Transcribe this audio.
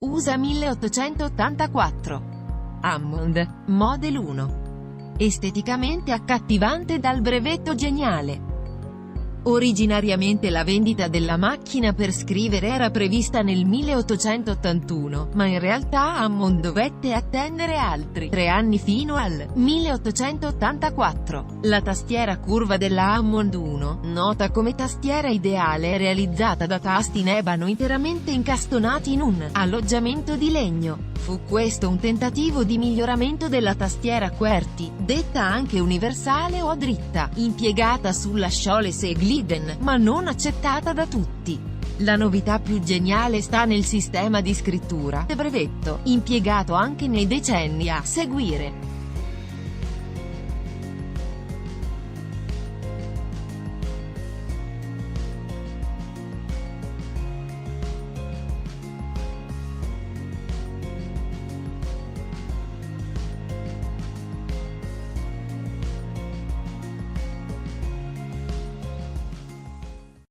USA 1884. Hammond, Model 1. Esteticamente accattivante dal brevetto geniale. Originariamente la vendita della macchina per scrivere era prevista nel 1881, ma in realtà Hammond dovette attendere altri 3 anni fino al 1884. La tastiera curva della Hammond 1, nota come tastiera ideale, è realizzata da tasti in ebano interamente incastonati in un alloggiamento di legno. Fu questo un tentativo di miglioramento della tastiera QWERTY, detta anche universale o dritta, impiegata sulla Scholes e Glidden, ma non accettata da tutti. La novità più geniale sta nel sistema di scrittura, brevetto, impiegato anche nei decenni a seguire.